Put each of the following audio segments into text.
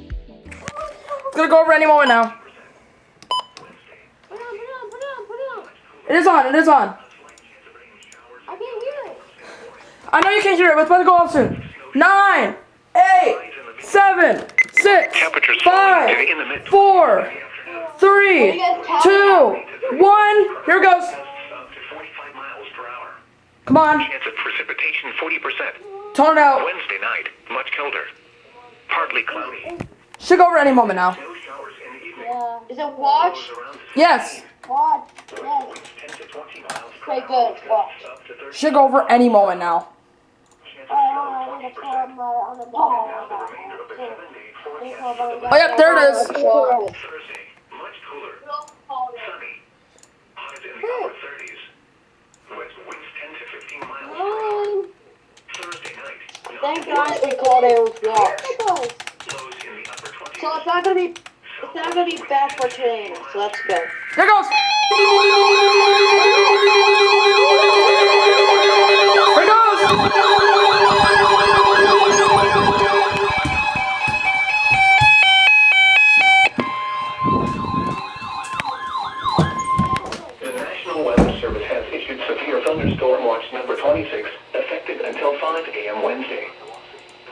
It's gonna go over any moment now. It is on, it is on. I can't hear it. I know you can't hear it, but it's about to go off soon. 9, 8, 7, 6, 5, 4, 3, 2, 1. Here it goes. Come on. Chance of precipitation 40%. Tone it out. Wednesday night, much colder. Partly cloudy. Should go over any moment now. Yeah. Is it watch? Yes. Watch. Yes. Okay, good. Watch. Should go over any moment now. Oh, Oh, yep, there it is. Thursday, much cooler. Sunny. Highs in the upper 30s. West winds 10 to 15 miles per hour. Thursday night. Thank God we called it watch. Lows in the upper 20s. So it's not gonna be bad for today. So that's good. There it goes. There it goes. The National Weather Service has issued severe thunderstorm watch number 26, effective until 5 a.m. Wednesday.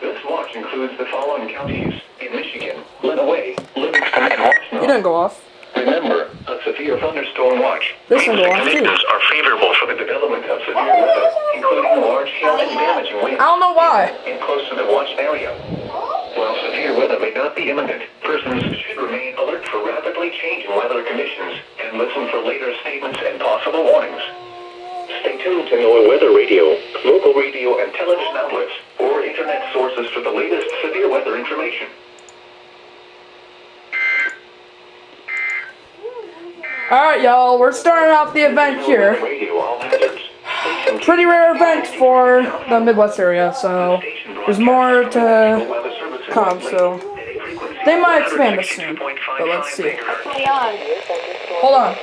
This watch includes the following counties in Michigan: Lenawee, Livingston, and Washington. He didn't go off. Remember, a severe thunderstorm watch This means one the go off, too. conditions are favorable for the development of severe weather, including large hail and damaging winds. I don't know why. In close to the watched area. While severe weather may not be imminent, persons should remain alert for rapidly changing weather conditions and listen for later statements and possible warnings. Stay tuned to NOAA Weather Radio, local radio and television outlets, or internet sources for the latest severe weather information. Alright, y'all, we're starting off the event here. Radio, all hazards. Pretty rare event for the Midwest area, so there's more to come, so they might expand this soon, but let's see. Hold on.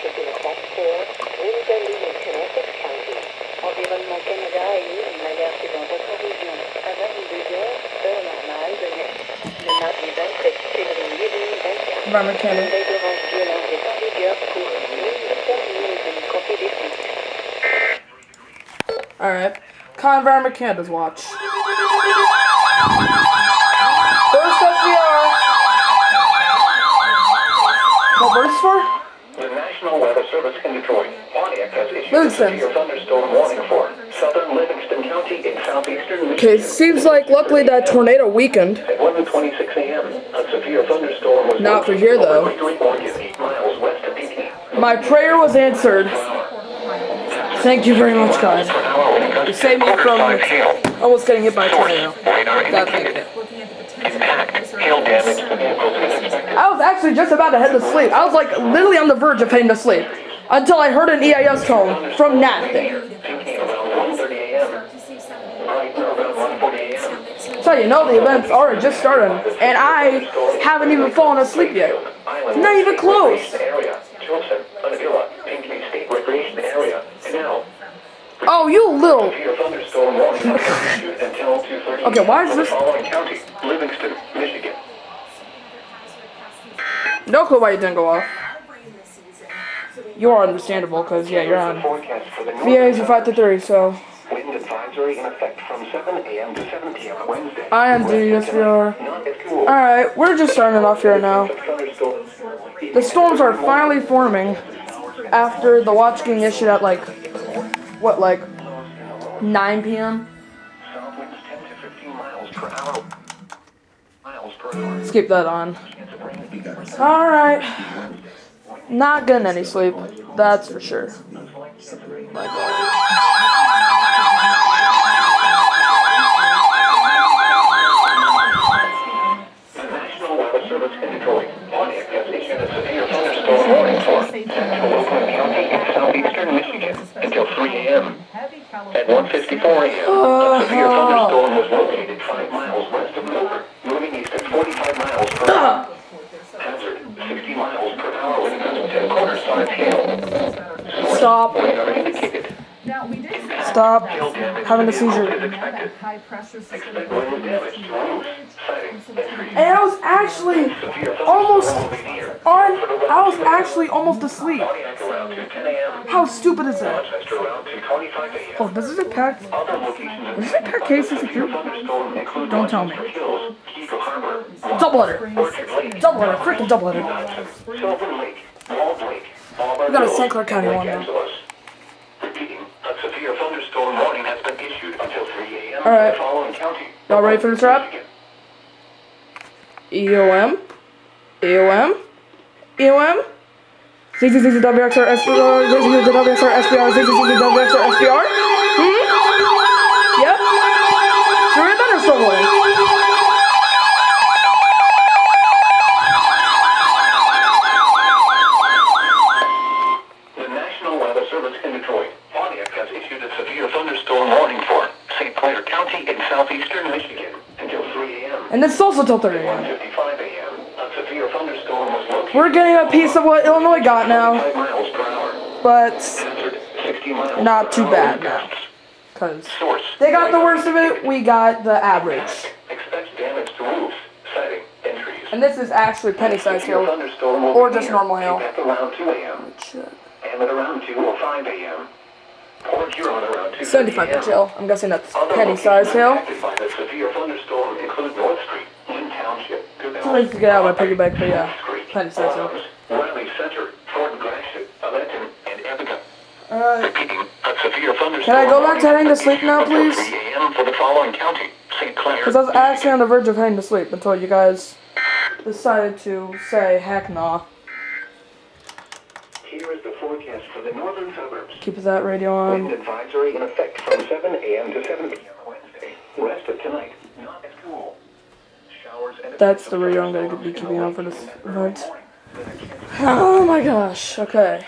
Environment Canada. Alright. Environment Canada's watch. First SVR. What verse for? The National Weather Service in Detroit, Pontiac, has issued a Livingston. severe thunderstorm warning for southern Livingston County in southeastern Michigan. Okay, seems like luckily that tornado weakened. At 1:26 a.m., a severe thunderstorm was Not for here, though. 8 miles west of Pekin. My prayer was answered. Thank you very much, guys. You saved me from almost getting hit by a tornado. God, thank you. Hail damage to vehicles is expected. I was actually just about to head to sleep. I was like literally on the verge of heading to sleep until I heard an EIS tone from Nat thing. Peaking around 1:30 a.m. Right around 1:40 a.m. So you know the event's already just started, and I haven't even fallen asleep yet. Not even close. Area, Joseph, Unadilla, Pinckney State Recreation Area, Canal. Oh, you little. Severe thunderstorm warning issued until 2:30. Okay, why is for the this- following county: Livingston, Michigan. No clue why you didn't go off. You are understandable, because, yeah, you're on. Forecast for the VAs are 5 to 3, so. wind advisory in effect from 7 a.m. to 7 p.m. Wednesday. I am DSVR. Not as cool. Alright, we're just starting off here now. The storms are finally forming after the watch getting issued at like, what, like 9 p.m.? South winds 10 to 15 miles per hour. Let's keep that on. Alright. Not getting any sleep, that's for sure. My God. Service in Detroit, Pontiac has issued a severe thunderstorm warning for Central Oakland County in southeastern Michigan. At 1:54 a.m., a severe thunderstorm was located 5 miles west of Milford, moving east at 45 miles per hour. Hazard, 60 miles per hour with gusts 10 quarters on its tail. Stop. Radar indicated. Stop Hail damage having a to vehicles seizure. is expected. Expect wind damage to roofs, siding, and trees. And I was actually almost asleep. Pontiac around 2:10 a.m. How stupid is that? Rochester around 2:25 a.m. Oh, this is a packed. Other locations Is it packed cases? severe thunderstorm include Don't tell me. Rochester Hills, Keeper Harbor, Double letter. Orchard Lake, Double letter. Freaking double letter. Silver Lake, Walled Lake, Auburn We got a Hills, St. Clair County and one Lake now. Angeles. Repeating, a severe thunderstorm warning has been issued until 3 a.m. All right. in the following county. Y'all ready for this rap? EOM. EOM. EOM. ZZZWXR SPR. ZZZWXR SPR. ZZZWXR SPR. Yep. Severe thunderstorm warning. The National Weather Service in Detroit, Pontiac, has issued a severe thunderstorm warning for St. Clair County in southeastern Michigan until 3 a.m. And this is also till 30 a.m. 1:55 a.m. A severe thunderstorm was located. We're getting a piece of what Illinois got now, 5 miles per hour. but Hazard, 60 miles not too per hour bad with now. gusts. Because Source. they got the worst of it, we got the average. Expect damage to roofs, siding, and trees. And this is actually penny-sized Severe hail, thunderstorm will or be just near normal hail. At around 2 a.m. and at around 2 or 5 a.m. Port Huron around 2:30 75 a.m. inch hail. I'm guessing that's Other penny-sized hail. locations impacted by the severe thunderstorm include North Street, Lynn Township, It's nice to get out of my piggy bank, but yeah, penny-sized hail. Riley Center, Fort Gratiot, Alenton, and Epica. Alright. Repeating, a severe thunderstorm. Can I go back to heading to sleep now, until please? 3 a.m. for the following county, St. Clair. Because I was actually on the verge of heading to sleep until you guys decided to say, heck nah. Here is the forecast for the northern suburbs. Keep that radio Wind on. advisory in effect from 7 a.m. to 7 p.m. Wednesday. Rest of tonight, not as cool. Showers and That's the radio I'm going to be keeping on for this event. Oh my gosh, okay.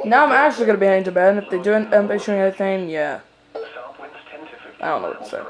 Now I'm actually going to be heading to bed, and if they do end up issuing anything, yeah. I don't know what to say.